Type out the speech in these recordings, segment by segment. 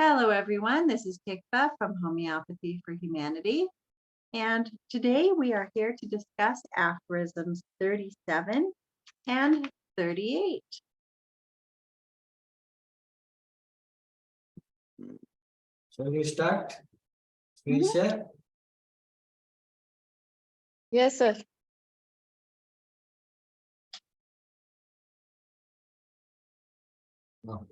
Hello, everyone. This is Tikva from Homeopathy for Humanity. And today we are here to discuss aphorisms 37 and 38. Shall we start? Screen share? Yes, sir. No.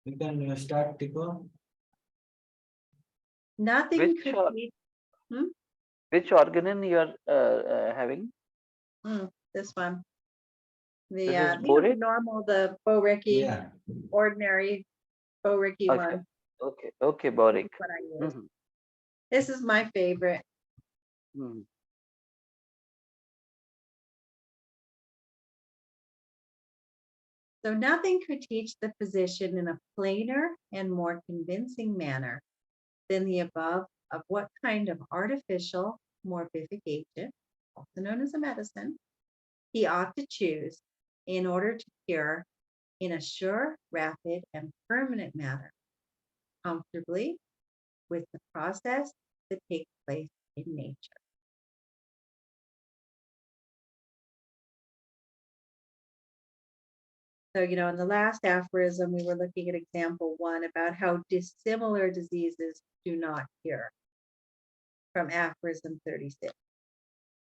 We can start, Tico. Nothing Which could or- be Which organon you are having? this one. This is The boric? normal, the Bo-Ricky, Yeah. ordinary Bo-Ricky Okay. one. Okay, boric. What I use. Mhm, This is my favorite. mhm. So nothing could teach the physician in a plainer and more convincing manner than the above of what kind of artificial morphic agent, also known as a medicine, he ought to choose in order to cure in a sure, rapid, and permanent manner, comfortably with the process that takes place in nature. So, in the last aphorism, we were looking at example 1 about how dissimilar diseases do not cure from aphorism 36.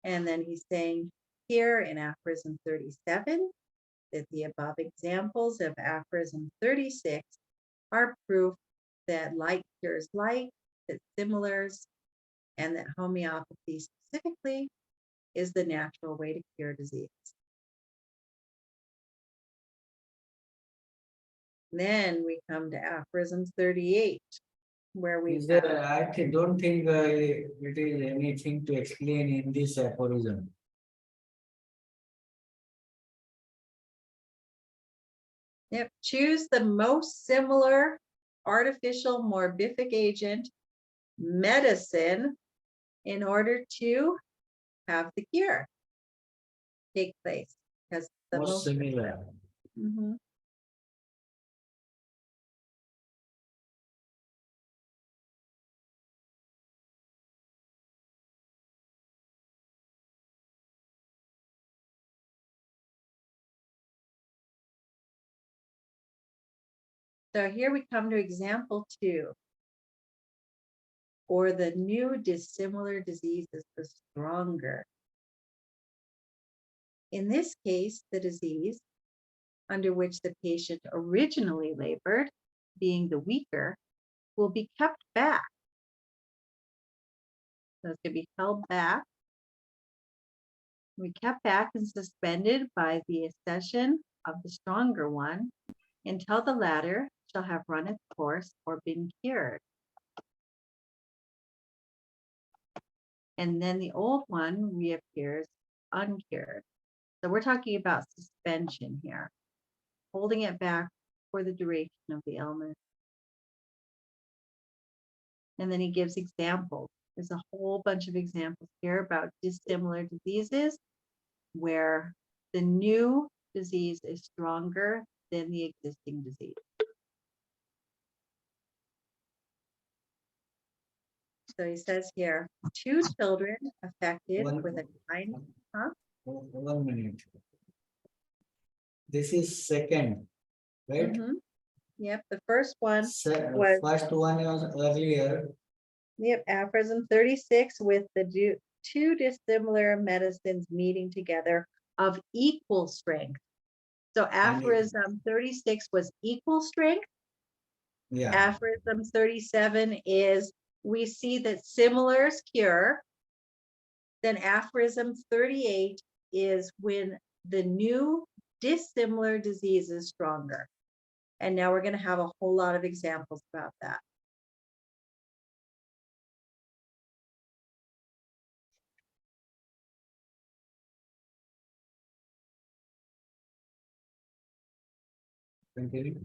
And then he's saying here in aphorism 37 that the above examples of aphorism 36 are proof that like cures like, that similars, and that homeopathy specifically is the natural way to cure disease. Then we come to aphorisms 38, where we I don't think it is anything to explain in this aphorism. choose the most similar artificial morbific agent medicine in order to have the cure take place. Because the Most similar. Mhm. So here we come to example 2. Or the new dissimilar disease is the stronger. In this case, the disease under which the patient originally labored, being the weaker, will be kept back. So it's going to be held back. We kept back and suspended by the accession of the stronger one until the latter shall have run its course or been cured. And then the old one reappears uncured. So we're talking about suspension here, holding it back for the duration of the illness. And then he gives examples. There's a whole bunch of examples here about dissimilar diseases where the new disease is stronger than the existing disease. So he says here, 2 children affected with a kind, 1 minute. This is second, right? Yep, the first one was First one was earlier. Yep, aphorism 36 with the 2 dissimilar medicines meeting together of equal strength. So aphorism 36 was equal strength. Yeah. Aphorism 37 is we see that similars cure. Then aphorism 38 is when the new dissimilar disease is stronger. And now we're going to have a whole lot of examples about that. Continue.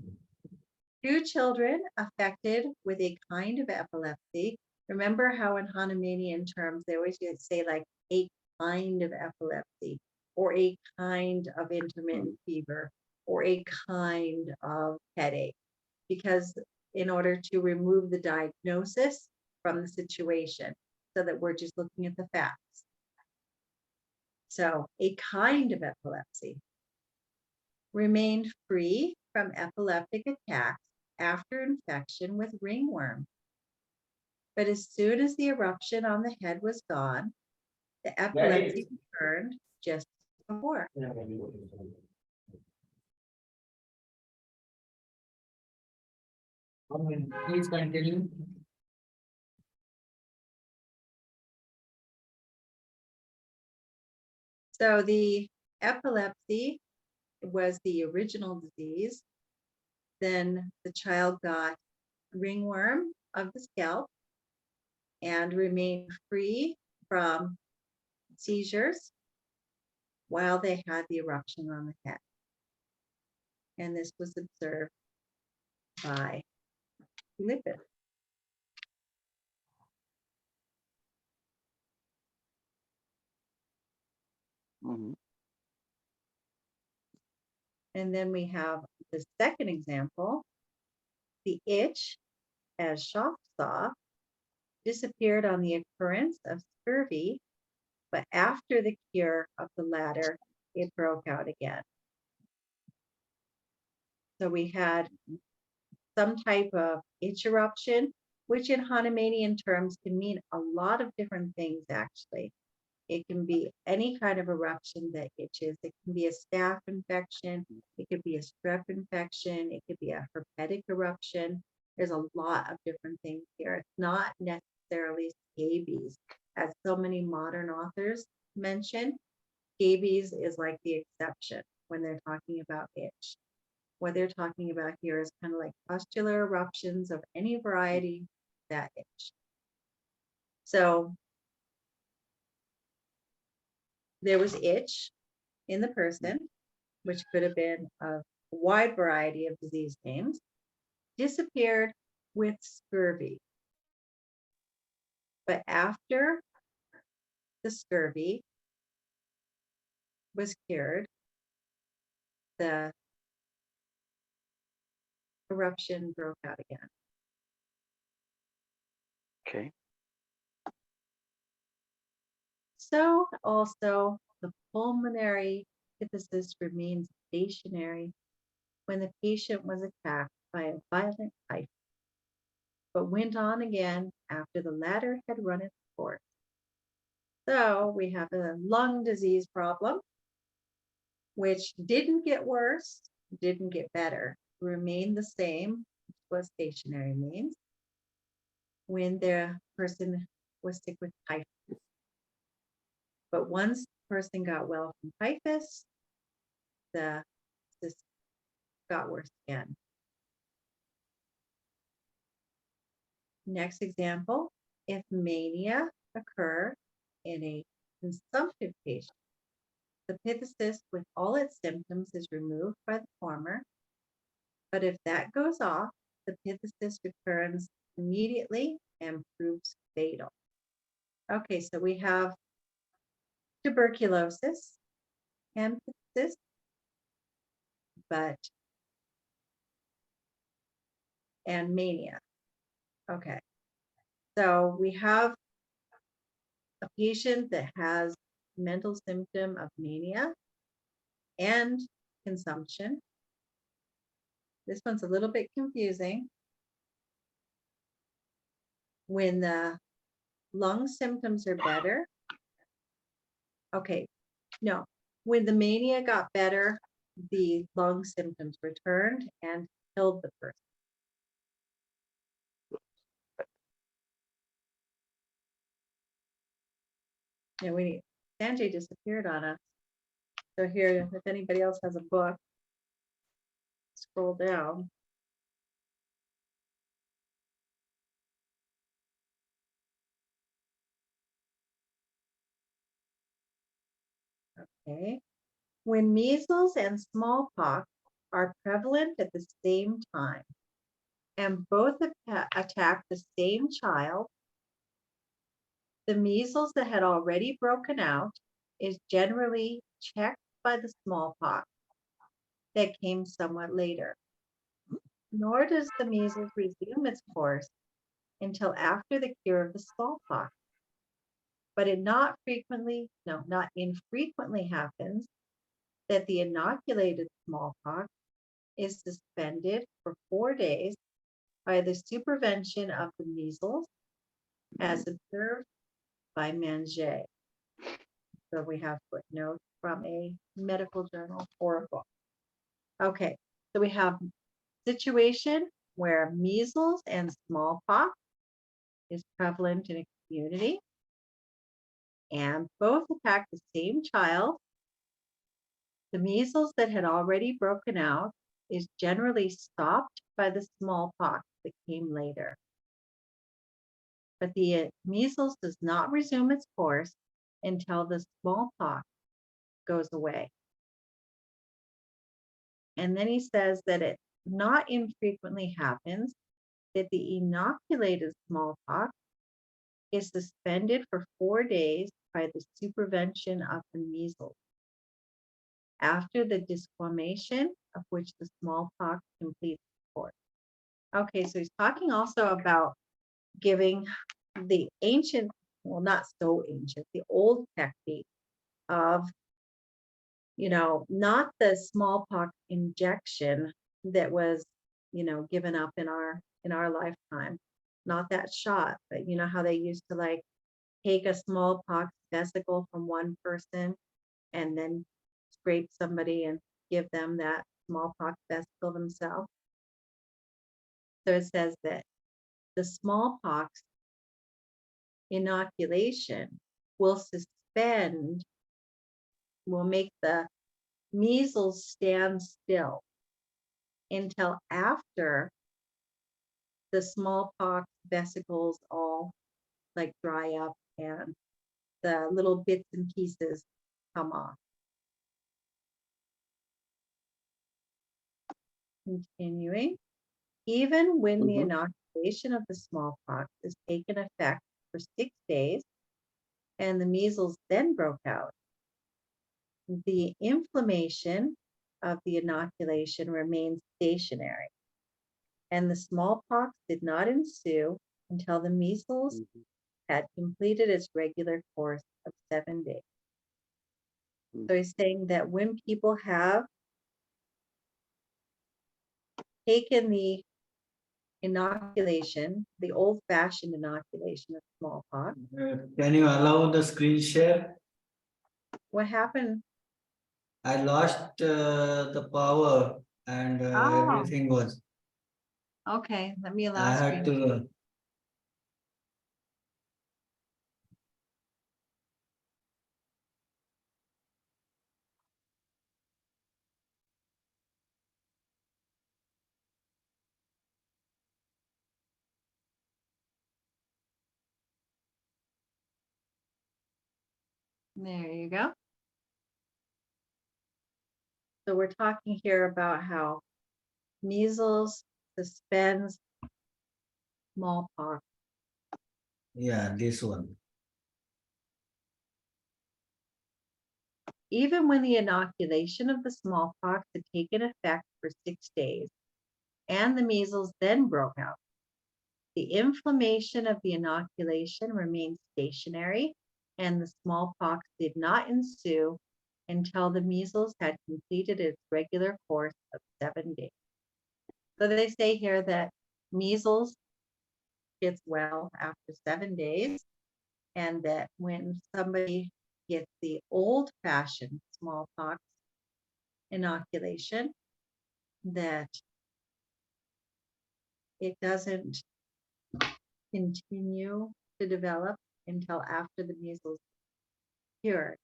2 children affected with a kind of epilepsy. Remember how in Hahnemannian terms, they always say like a kind of epilepsy or a kind of intermittent fever or a kind of headache, because in order to remove the diagnosis from the situation so that we're just looking at the facts. So a kind of epilepsy remained free from epileptic attacks after infection with ringworm. But as soon as the eruption on the head was gone, the epilepsy returned just as before. Please continue. So the epilepsy was the original disease. Then the child got ringworm of the scalp and remained free from seizures while they had the eruption on the head. And this was observed by lipid. Mhm. And then we have the second example. The itch, as Schaff saw, disappeared on the occurrence of scurvy, but after the cure of the latter, it broke out again. So we had some type of itch eruption, which in Hahnemannian terms can mean a lot of different things, actually. It can be any kind of eruption that itches. It can be a staph infection. It could be a strep infection. It could be a herpetic eruption. There's a lot of different things here. It's not necessarily scabies, as so many modern authors mention. Scabies is like the exception when they're talking about itch. What they're talking about here is kind of like pustular eruptions of any variety that itch. So there was itch in the person, which could have been a wide variety of disease names, disappeared with scurvy. But after the scurvy was cured, the eruption broke out again. Okay. So also the pulmonary epiphysis remains stationary when the patient was attacked by a violent typhus, but went on again after the latter had run its course. So we have a lung disease problem, which didn't get worse, didn't get better, remained the same, what stationary means, when the person was sick with typhus. But once the person got well from typhus, this got worse again. Next example, if mania occur in a consumptive patient, the epiphysis with all its symptoms is removed by the former, but if that goes off, the epiphysis returns immediately and proves fatal. Okay, so we have tuberculosis and epiphysis, and mania. Okay, so we have a patient that has mental symptom of mania and consumption. This one's a little bit confusing. When the lung symptoms are better, okay, no, when the mania got better, the lung symptoms returned and killed the person. And Sanjay disappeared on us. So here, if anybody else has a book, scroll down. Okay. When measles and smallpox are prevalent at the same time, and both attack the same child, the measles that had already broken out is generally checked by the smallpox that came somewhat later. Nor does the measles resume its course until after the cure of the smallpox. But it not infrequently happens that the inoculated smallpox is suspended for 4 days by the supervention of the measles, as observed by Manger. So we have footnotes from a medical journal or a book. Okay, so we have situation where measles and smallpox is prevalent in a community, and both attack the same child. The measles that had already broken out is generally stopped by the smallpox that came later. But the measles does not resume its course until the smallpox goes away. And then he says that it not infrequently happens that the inoculated smallpox is suspended for 4 days by the supervention of the measles, after the desquamation of which the smallpox completes the course. Okay, so he's talking also about giving the ancient, well, not so ancient, the old technique of, not the smallpox injection that was, given up in our lifetime, not that shot, but you know how they used to like take a smallpox vesicle from one person and then scrape somebody and give them that smallpox vesicle themselves. So it says that the smallpox inoculation will make the measles stand still until after the smallpox vesicles all like dry up and the little bits and pieces come off. Continuing, even when the inoculation of the smallpox is taken effect for 6 days and the measles then broke out, the inflammation of the inoculation remains stationary, and the smallpox did not ensue until the measles had completed its regular course of 7 days. So he's saying that when people have taken the inoculation, the old-fashioned inoculation of smallpox. Can you allow the screen share? What happened? I lost the power and everything was. Okay, let me allow I had screen. to. There you go. So we're talking here about how measles suspends smallpox. Yeah, this one. Even when the inoculation of the smallpox had taken effect for 6 days and the measles then broke out, the inflammation of the inoculation remained stationary and the smallpox did not ensue until the measles had completed its regular course of 7 days. So they say here that measles gets well after 7 days, and that when somebody gets the old-fashioned smallpox inoculation, that it doesn't continue to develop until after the measles cured.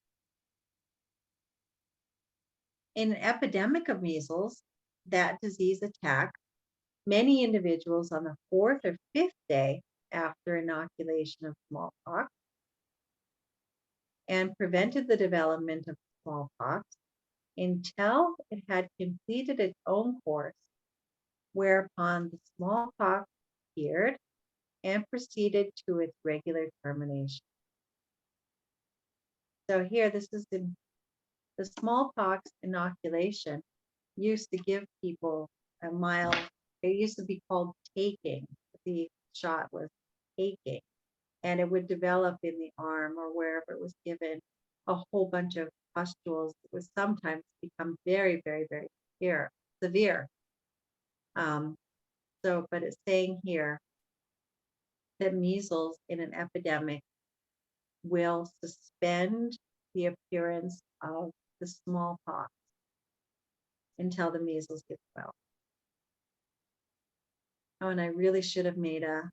In an epidemic of measles, that disease attacked many individuals on the 4th or 5th day after inoculation of smallpox and prevented the development of smallpox until it had completed its own course, whereupon the smallpox appeared and proceeded to its regular termination. So here, this is the smallpox inoculation used to give people a mild, it used to be called taking. The shot was taking, and it would develop in the arm or wherever it was given a whole bunch of pustules that would sometimes become very, very, very severe. But it's saying here that measles in an epidemic will suspend the appearance of the smallpox until the measles get well. Oh, and I really should have made a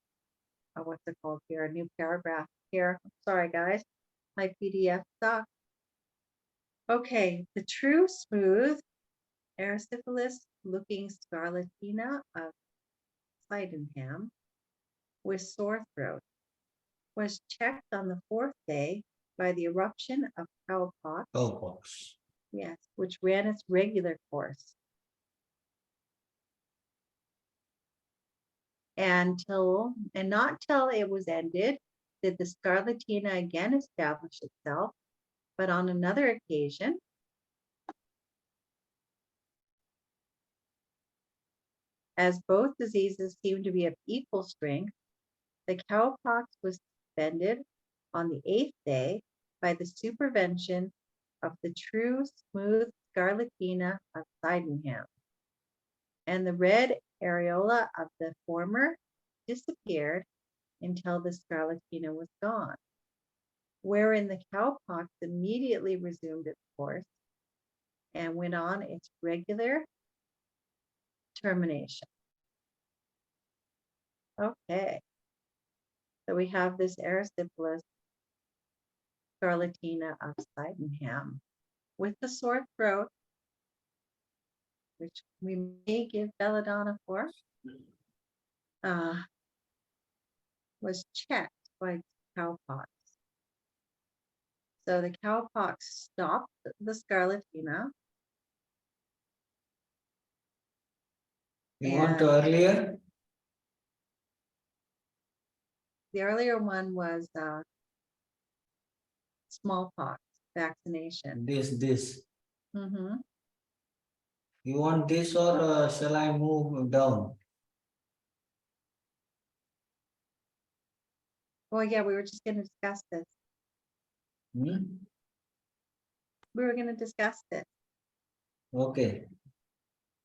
what's it called here, a new paragraph here. Sorry, guys, my PDF sucks. Okay, the true smooth erysipelas looking scarlatina of Sydenham with sore throat was checked on the 4th day by the eruption of cowpox. Cowpox. Yes, which ran its regular course. And not till it was ended did the scarlatina again establish itself, but on another occasion, as both diseases seemed to be of equal strength, the cowpox was suspended on the 8th day by the supervention of the true smooth scarlatina of Sydenham, and the red areola of the former disappeared until the scarlatina was gone, wherein the cowpox immediately resumed its course and went on its regular termination. Okay, so we have this erysipelas scarlatina of Sydenham with the sore throat, which we may give belladonna for, was checked by cowpox. So the cowpox stopped the scarlatina. You want earlier? The earlier one was smallpox vaccination. This. Mm-hmm. You want this, or shall I move down? Well, yeah, we were just going to discuss this. Hmm? We were going to discuss this. Okay.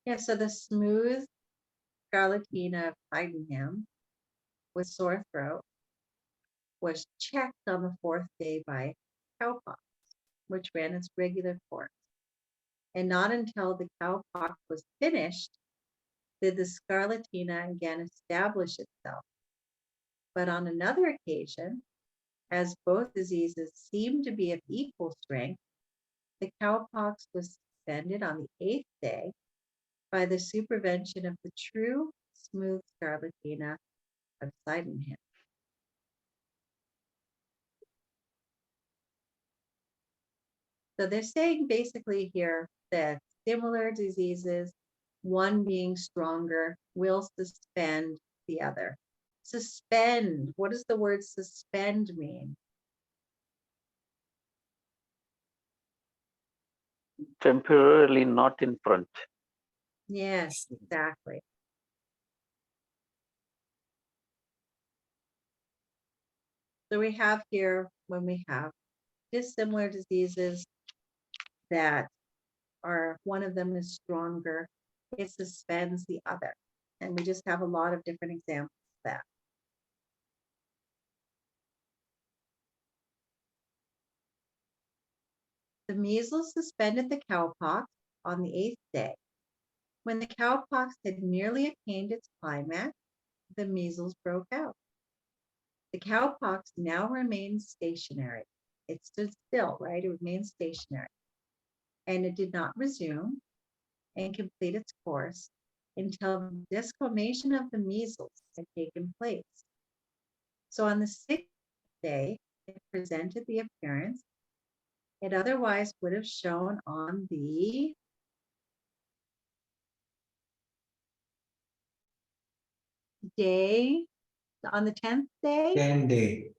Yeah, so the smooth scarlatina of Sydenham with sore throat was checked on the 4th day by cowpox, which ran its regular course. And not until the cowpox was finished did the scarlatina again establish itself. But on another occasion, as both diseases seemed to be of equal strength, the cowpox was suspended on the 8th day by the supervention of the true smooth scarlatina of Sydenham. So they're saying basically here that similar diseases, one being stronger, will suspend the other. Suspend, what does the word suspend mean? Temporarily not in front. Yes, exactly. So we have here, when we have dissimilar diseases that are, one of them is stronger, it suspends the other. And we just have a lot of different examples of that. The measles suspended the cowpox on the 8th day. When the cowpox had nearly attained its climax, the measles broke out. The cowpox now remained stationary. It stood still, right? It remained stationary. And it did not resume and complete its course until the desquamation of the measles had taken place. So on the 6th day, it presented the appearance It otherwise would have shown on the day, on the 10th day. 10-day.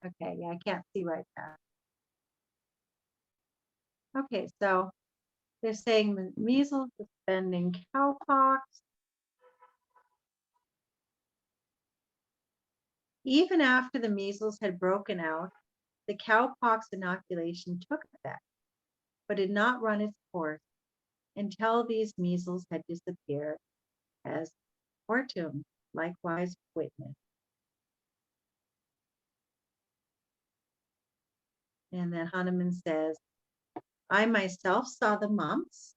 Okay, yeah, I can't see right now. Okay, so they're saying the measles, suspending cowpox. Even after the measles had broken out, the cowpox inoculation took effect, but did not run its course until these measles had disappeared, as Ortum likewise witnessed. And then Hanuman says, I myself saw the mumps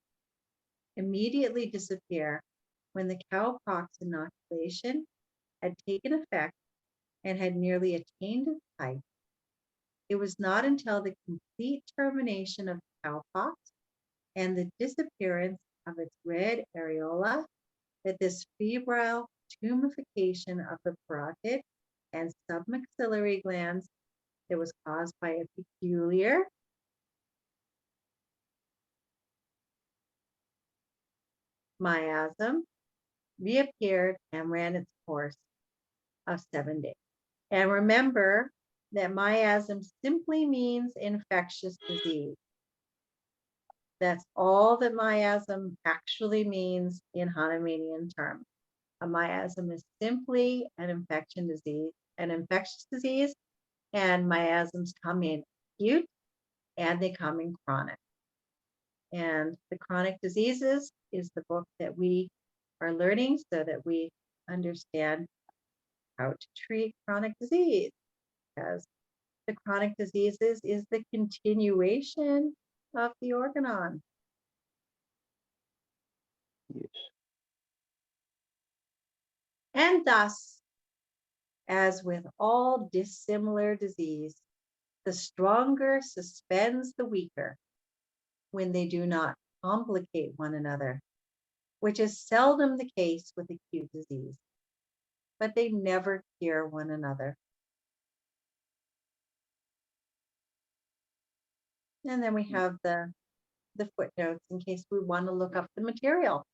immediately disappear when the cowpox inoculation had taken effect and had nearly attained its height. It was not until the complete termination of the cowpox and the disappearance of its red areola that this febrile tumefication of the parotid and submaxillary glands that was caused by a peculiar miasm reappeared and ran its course of 7 days. And remember that miasm simply means infectious disease. That's all that miasm actually means in Hahnemannian terms. A miasm is simply an infectious disease, and miasms come in acute and they come in chronic. And the chronic diseases is the book that we are learning so that we understand how to treat chronic disease, because the chronic diseases is the continuation of the organon. Yes. And thus, as with all dissimilar disease, the stronger suspends the weaker when they do not complicate one another, which is seldom the case with acute disease, but they never cure one another. And then we have the footnotes in case we want to look up the material.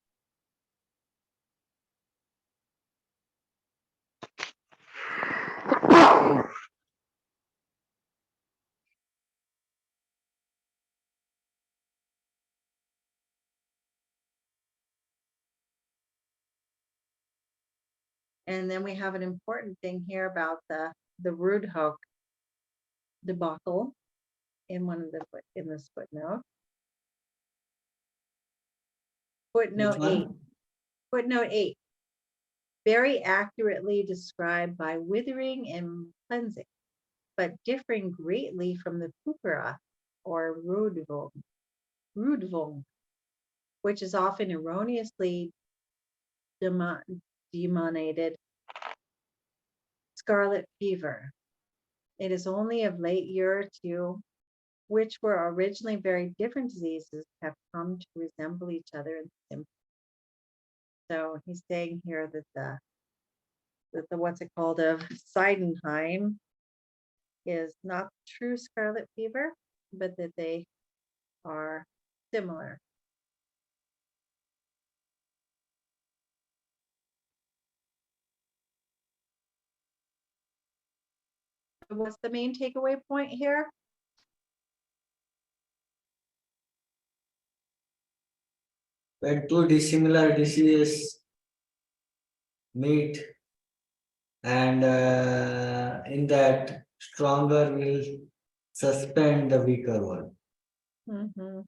And then we have an important thing here about the Rudhoek debacle in this footnote. Footnote 8. Footnote 8. Very accurately described by withering and cleansing, but differing greatly from the pupera or rudvung, which is often erroneously denominated scarlet fever. It is only of late year or two, which were originally very different diseases, have come to resemble each other in symptoms. So he's saying here that the what's it called of Seidenheim is not true scarlet fever, but that they are similar. What's the main takeaway point here? When two dissimilar diseases meet, and in that stronger will suspend the weaker one. Mm-hmm.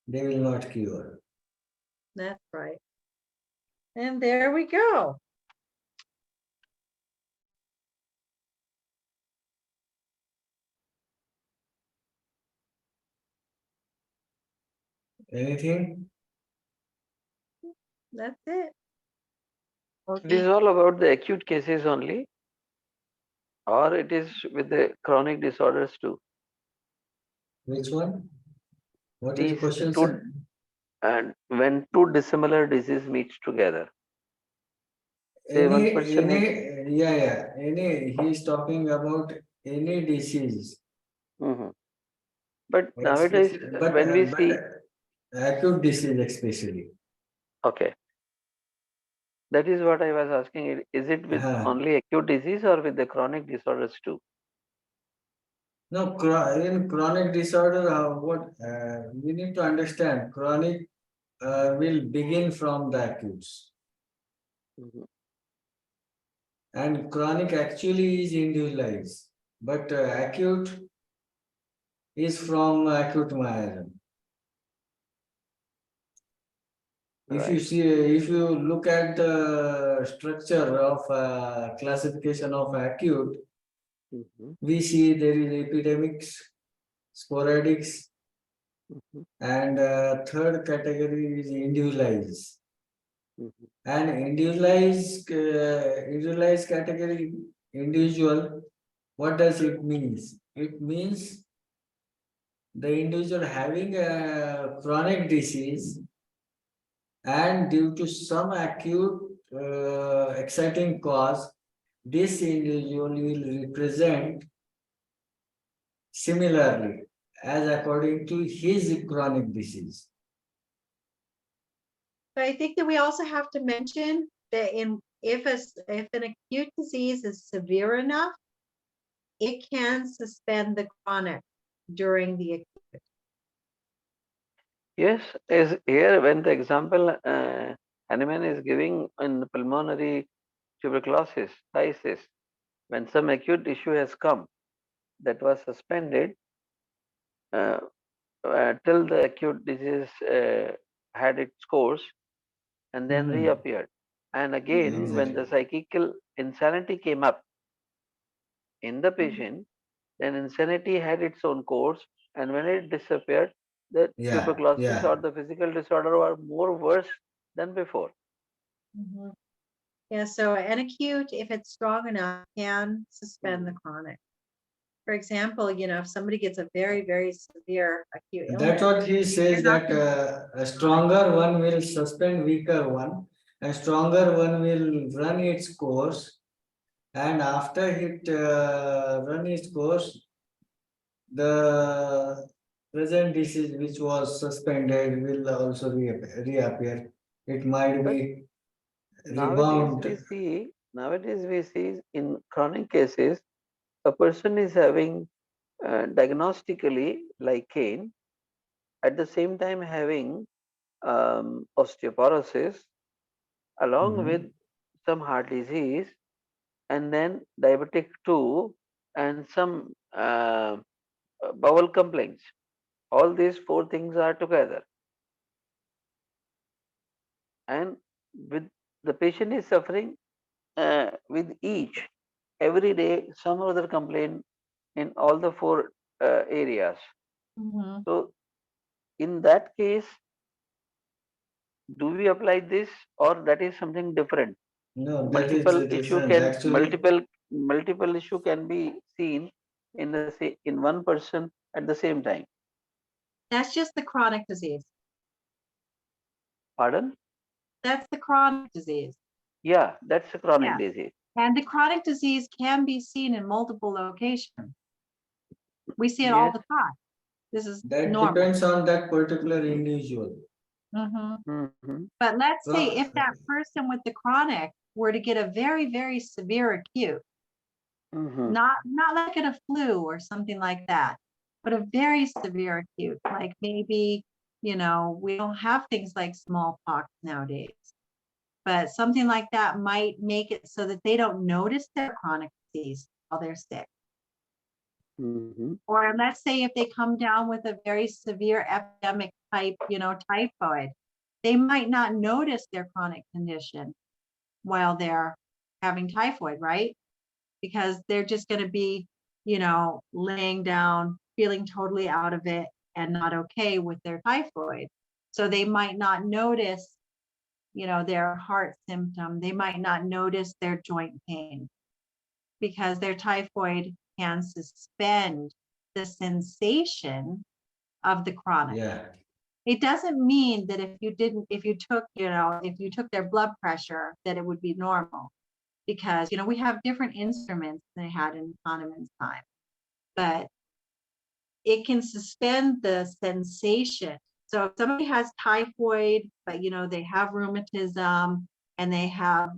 They will not cure. That's right. And there we go. Anything? That's it. This is all about the acute cases only, or it is with the chronic disorders too. Which one? What is the These question, two, sir? and when two dissimilar diseases meet together. Say one person Any, he is talking about any disease. Mhm. But nowadays, when we see, acute disease especially. okay, that is what I was asking. Is it with only acute disease or with the chronic disorders too? No, in chronic disorder, what we need to understand, chronic will begin from the acutes. Mhm. And chronic actually is individualized, but acute is from acute miasm. If you Right. see, if you look at the structure of classification of acute, Mhm. we see there is epidemics, sporadics, Mhm. and third category is individualized. Mhm. And individualized category, individual, what does it mean? It means the individual having a chronic disease and due to some acute exciting cause, this individual will represent similarly as according to his chronic disease. But I think that we also have to mention that if an acute disease is severe enough, it can suspend the chronic during the acute. Yes, is here when the example Hahnemann is giving in pulmonary tuberculosis, phthisis, when some acute issue has come that was suspended uh, till the acute disease had its course and then reappeared. And again, when the psychical insanity came up in the patient, then insanity had its own course, and when it disappeared, the tuberculosis or the physical disorder were more worse than before. Mhm. Yeah, so an acute, if it's strong enough, can suspend the chronic. For example, if somebody gets a very, very severe acute illness, That's what he says, that a stronger one will suspend weaker one, a stronger one will run its course, and after it run its course, the present disease which was suspended will also reappear. It might But be nowadays rebound. nowadays we see in chronic cases, a person is having diagnostically like cane, at the same time having osteoporosis, along with some heart disease, and then diabetic too, and some bowel complaints. All these four things are together, and with the patient is suffering with each every day some other complaint in all the four areas. Mhm. So in that case, do we apply this or that is something different? No, that is Multiple issue different. can Actually, multiple issue can be seen in one person at the same time. That's just the chronic disease. Pardon? That's the chronic disease. Yeah, that's a chronic Yeah. disease. And the chronic disease can be seen in multiple locations. We see it all Yes. the time. This is that normal. depends on that particular individual. Mhm. But let's say So- if that person with the chronic were to get a very, very severe acute, Mhm. not like in a flu or something like that, but a very severe acute, like maybe, we don't have things like smallpox nowadays, but something like that might make it so that they don't notice their chronic disease while they're sick. Mhm. Or let's say if they come down with a very severe epidemic type, typhoid, they might not notice their chronic condition while they're having typhoid, right? Because they're just going to be, laying down, feeling totally out of it and not okay with their typhoid. So they might not notice, their heart symptom. They might not notice their joint pain because their typhoid can suspend the sensation of the chronic. Yeah. It doesn't mean that if you took their blood pressure, that it would be normal, because, we have different instruments than they had in Hahnemann's time. But it can suspend the sensation. So if somebody has typhoid, but they have rheumatism and they have,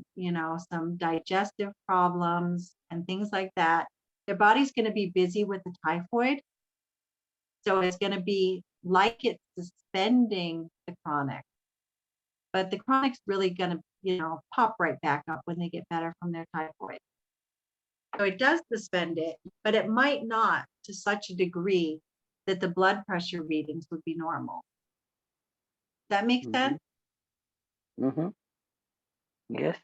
some digestive problems and things like that, their body's going to be busy with the typhoid. So it's going to be like it's suspending the chronic. But the chronic's really going to, pop right back up when they get better from their typhoid. So it does suspend it, but it might not to such a degree that the blood pressure readings would be normal. That makes sense? Mm-hmm. Yes.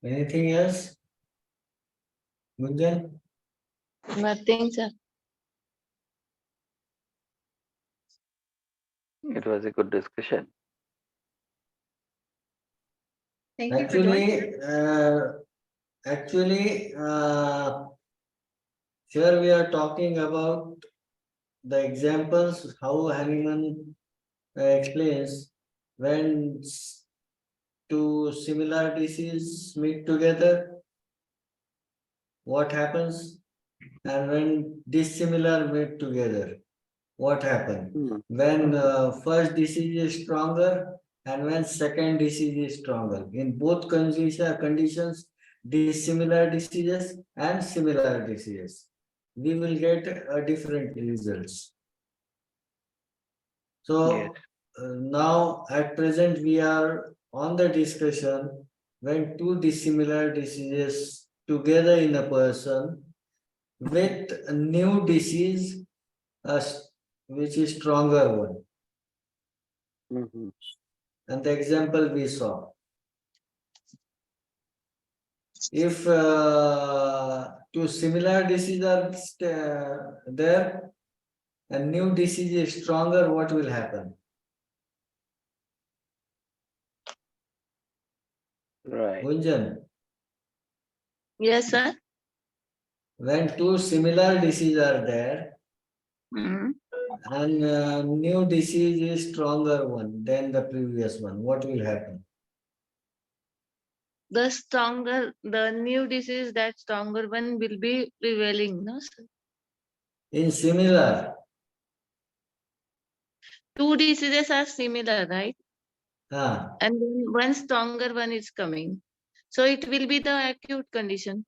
Anything else? Gunjan? Nothing, sir. It was a good discussion. Thank you for joining. Actually, here we are talking about the examples how Hahnemann explains when two similar diseases meet together, what happens, and when dissimilar meet together, what happens. When first disease is stronger and when second disease is stronger. In both conditions, dissimilar diseases and similar diseases, we will get different results. So Yes. now at present we are on the discussion when two dissimilar diseases together in a person with a new disease which is stronger one. Mm-hmm. And the example we saw. If two similar diseases are there, a new disease is stronger, what will happen? Right. Gunjan, Yes, sir. when two similar diseases are there, Mhm. and new disease is stronger one than the previous one, what will happen? The new disease, that stronger one will be prevailing, no, sir? In similar, Two diseases are similar, right? ah, And then one stronger one is coming. So it will be the acute condition.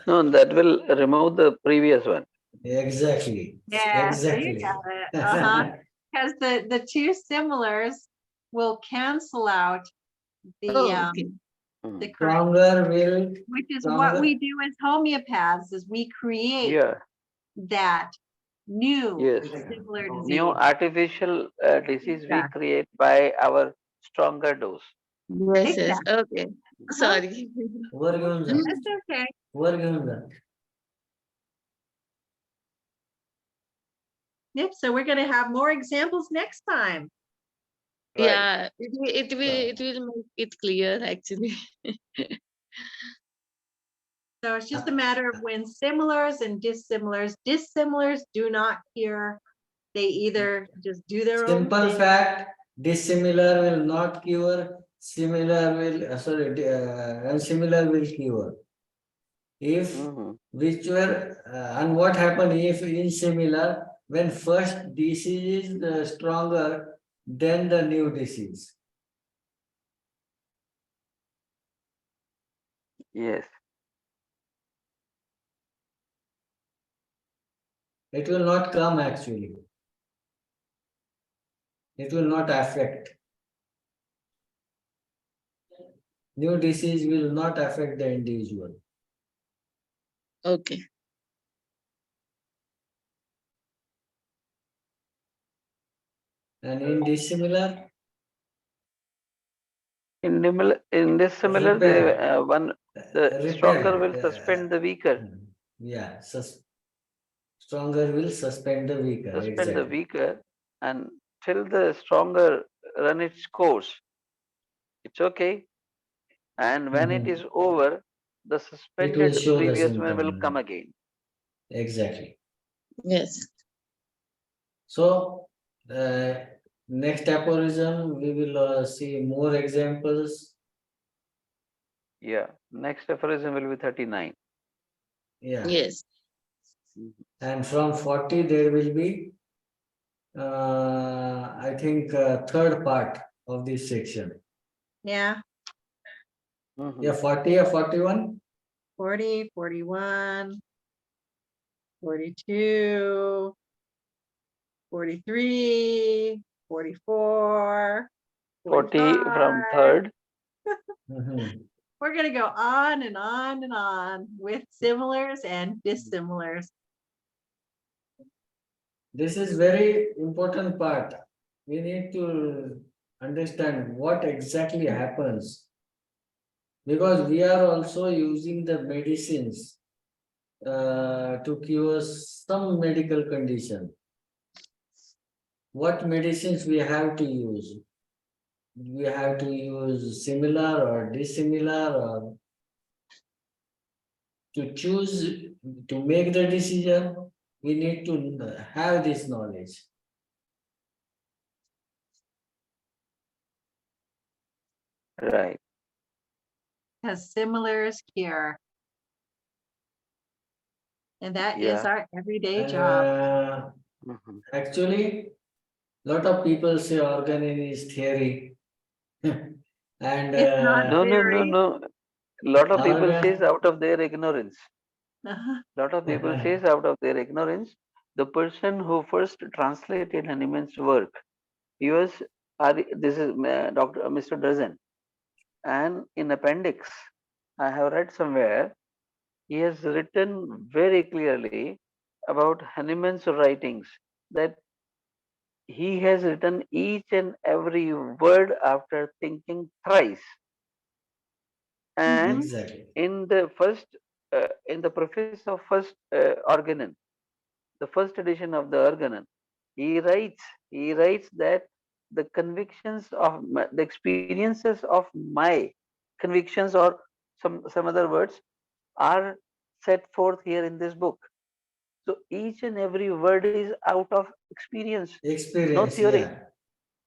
No, that will remove the previous one. exactly, Yeah, so you exactly. got it. Because the two similars will cancel out the Oh, okay. the current, Stronger will, which is what stronger, we do as homeopaths, is we create Yeah. that new Yes. similar New disease. artificial disease we Exactly. create by our stronger dose. Yes, yes. Exactly. Okay. Sorry. वर घेऊन जा, That's okay. वर घेऊन जा. Yep. So we're going to have more examples next time. Right. Yeah, it will make it clear actually. So it's just a matter of when similars and dissimilars do not hear. They either just do their own Simple thing. fact, dissimilar will not cure, similar will, and similar will cure. If Mm-hmm. which were, and what happened if in similar, when first disease is stronger than the new disease? Yes. It will not come actually. It will not affect. New disease will not affect the individual. Okay. And in dissimilar, In this similar, repair. the stronger will suspend the weaker. Yeah, stronger will suspend the weaker. Suspend the Exactly. weaker, and till the stronger run its course. It's okay. And when it is over, the It will suspended show the previous one will symptom. come again. Exactly. Yes. So Next aphorism, we will see more examples. Yeah. Next aphorism will be 39. Yeah. Yes. Mhm. And from 40, there will be, I think, third part of this section. Yeah, Mhm. Yeah, 40 or 41? 40, 41, 42, 43, 44, 40 from 45. third. Mhm. We're going to go on and on and on with similars and dissimilars. This is very important part. We need to understand what exactly happens, because we are also using the medicines to cure some medical condition. What medicines we have to use? We have to use similar or dissimilar, or to choose, to make the decision. We need to have this knowledge. Right. Because similars cure. And that is Yeah. our everyday And job. Mhm. actually, lot of people say organon is theory. And It's not No, no, no, theory. no. Lot of people organ says out of their ignorance. Uh-huh. Lot of people says out of their ignorance. The person who first translated Hahnemann's work, he was, this is Dr. Mr. Drazen. And in appendix, I have read somewhere, he has written very clearly about Hahnemann's writings, that he has written each and every word after thinking thrice. And Mhm. exactly. in the first, in the preface of first Organon, the first edition of the Organon, he writes that the convictions of the experiences of my convictions, or some other words, are set forth here in this book. So each and every word is out of experience, no Experience, theory, yeah.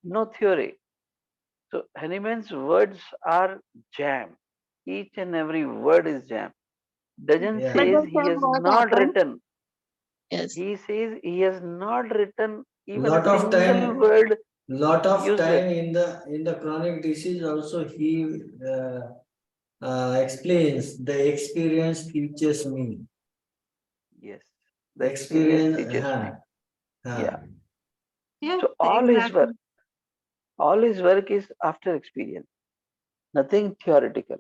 no theory. So Hahnemann's words are jam. Each and every word is jam. Doesn't Yeah. says But he has what not happened? written. Yes. He says he has not written even a Lot of single time, word lot of useless. time in the chronic disease also he explains the experience teaches me. Yes, the experience Experience, teaches me. Yeah. Yeah, So exactly. all his work is after experience, nothing theoretical.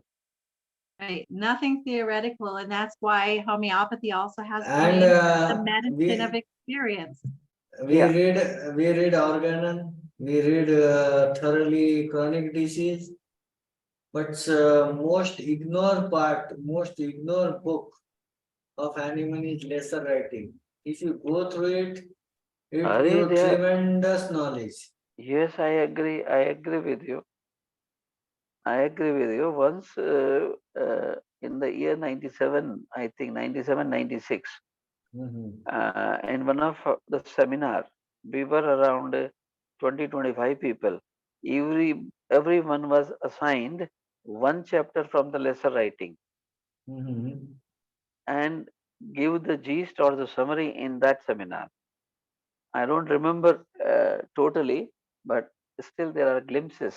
Right. Nothing theoretical. And that's why homeopathy also has the and name the medicine of we experience. we Yeah. read Organon, we read thoroughly chronic disease, but most ignored book of Hahnemann is lesser writing. If you go through it, it Are gives there? tremendous knowledge. Yes, I agree. I agree with you. I agree with you. Once in the year 97, I think 97, 96, Mhm. in one of the seminar, we were around 20, 25 people. Everyone was assigned one chapter from the lesser writing Mhm. and give the gist or the summary in that seminar. I don't remember totally, but still there are glimpses.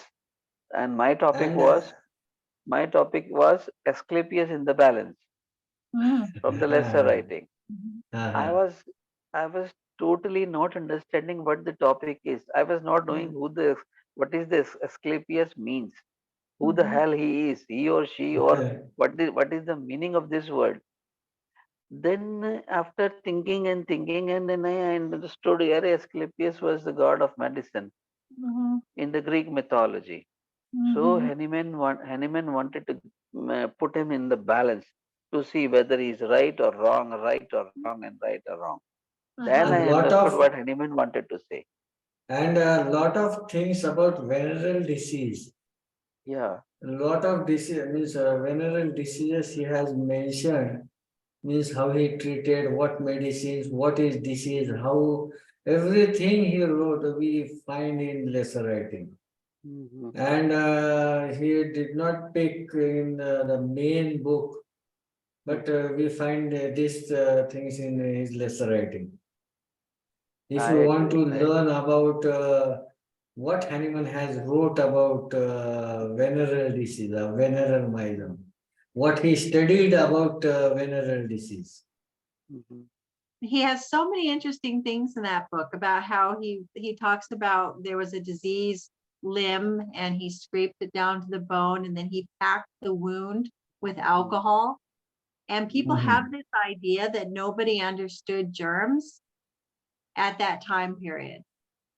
And And my topic was Asclepius in the balance Mm. from the lesser writing. Mhm. I was I was totally not understanding what the topic is. I was not knowing what is this Asclepius means, who the Mhm. hell he is, he or she, or what is the meaning of this word. Then after thinking and then I understood Asclepius was the god of medicine Mhm. in the Greek mythology. So Mhm. Hahnemann wanted to put him in the balance to see whether he's right or wrong, and right or wrong. Then Uh-huh. I and lot understood of what Hahnemann wanted to say. and a lot of things about venereal disease. Yeah, A lot of disease means venereal diseases he has mentioned, means how he treated, what medicines, what is disease, how everything he wrote we find in lesser writing. Mhm. And he did not pick in the main book, but we find these things in his lesser writing. If I you want agree. to learn about what Hanuman has wrote about venereal disease, venereal myelin, what he studied about venereal disease. Mhm. He has so many interesting things in that book about how he talks about there was a diseased limb and he scraped it down to the bone and then he packed the wound with alcohol. And people Mhm. have this idea that nobody understood germs at that time period.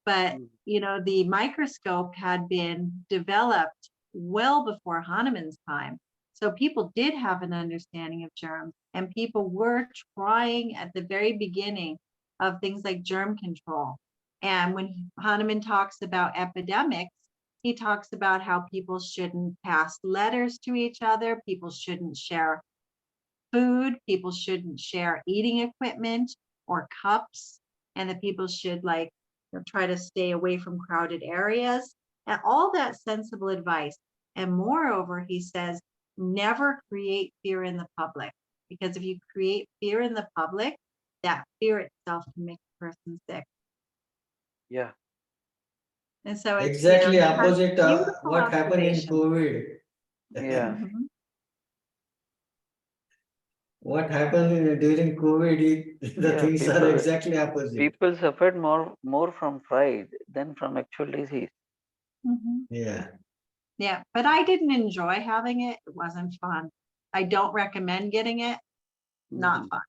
But Mhm. you know, the microscope had been developed well before Hahnemann's time. So people did have an understanding of germs, and people were trying at the very beginning of things like germ control. And when Hahnemann talks about epidemics, he talks about how people shouldn't pass letters to each other, people shouldn't share food, people shouldn't share eating equipment or cups, and that people should like try to stay away from crowded areas and all that sensible advice. And moreover, he says, never create fear in the public, because if you create fear in the public, that fear itself can make a person sick. Yeah. And so it's, you know, Exactly he has opposite beautiful what happened in observation. COVID. Yeah. Mhm. What happened during COVID, the Yeah. things are exactly opposite. People suffered more from pride than from actual disease. Mhm. Yeah. Yeah, but I didn't enjoy having it. It wasn't fun. I don't recommend getting it. Not Mhm. fun.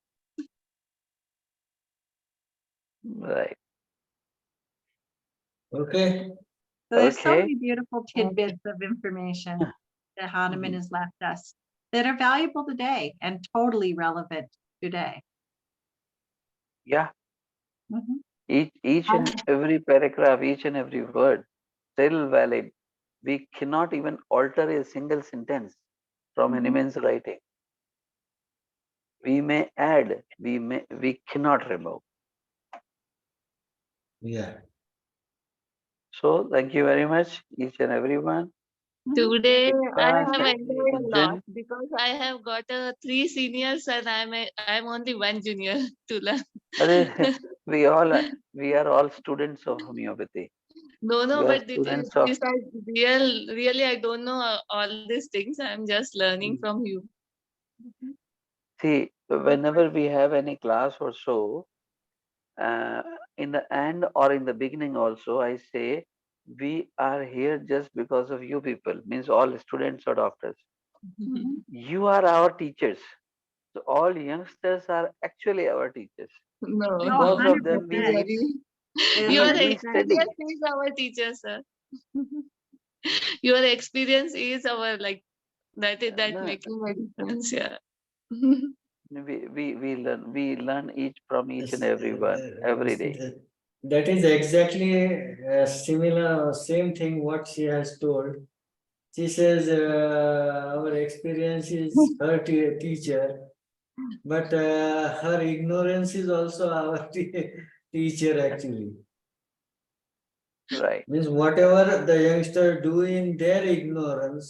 Right. Okay. So there's so Okay. many beautiful tidbits of information that Hahnemann Mhm. has left us that are valuable today and totally relevant today. Yeah. Mhm. Each and every paragraph, each and every word, still valid. We cannot even alter a single sentence from Mhm. Hanuman's writing. We may add, we cannot remove. Yeah. So thank you very much, each and everyone. Today I Vikas have and enjoyed a lot Gunjan. because I have got three seniors and I'm only one junior to learn. We all we are all students of homeopathy. No, We are but the thing students of is that really I don't know all these things. I'm just learning from you. see whenever we have any class or so, uh, in the end or in the beginning also, I say we are here just because of you people, means all students or doctors. Mhm. You are our teachers. So all youngsters are actually our teachers. No, No, Because of them, 100%. your we study. 100%. experience is our teacher, sir. Your experience is our like that No, making a difference. Yeah. we learn each from each and Yes, every one every day. that is exactly similar or same thing what she has told. She says our experience is her teacher, but her ignorance is also our teacher actually. Right. Means whatever the youngster do in their ignorance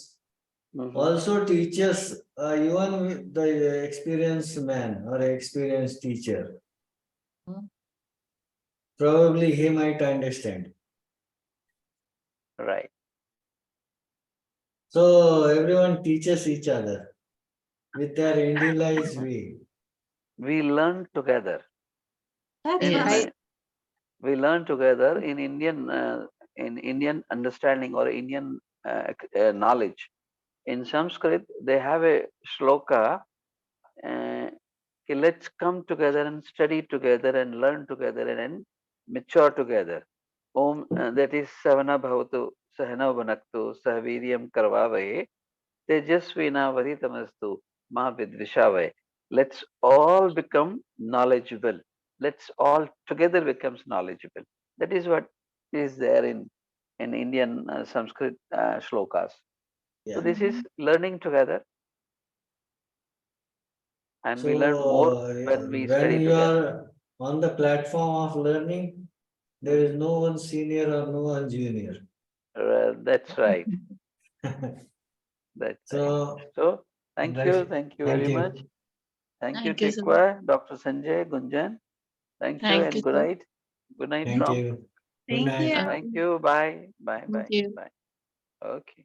Mhm. also teaches even with the experienced man or experienced teacher. Probably he might understand. Right. So everyone teaches each other with their individualized way. We learn together. That's In Yes. right. we learn together in Indian understanding or Indian knowledge. In Sanskrit, they have a shloka. Uh, "Ki let's come together and study together and learn together and mature together. Om, that is Savana Bhavatu Sahana Vanaktu Sahaviryam Karvavahe Tejasvinavaditamastu Ma Vidvishavai. Let's all become knowledgeable. Let's all together becomes knowledgeable. That is what is there in Indian Sanskrit shlokas. So Yeah. this is Mhm. learning together, and we learn more So when we when study you together. are on the platform of learning, there is no one senior or no one junior. That's right. That's right. So So thank right. you Thank very you. much. Thank you, Thank you, sir. Tikwa, Dr. Sanjay, Gunjan. Thank you Thank you, and good sir. night. Good night Thank from. you. Good Thank night. you. Thank you. Bye. Bye. Thank Bye. you. Bye. Okay.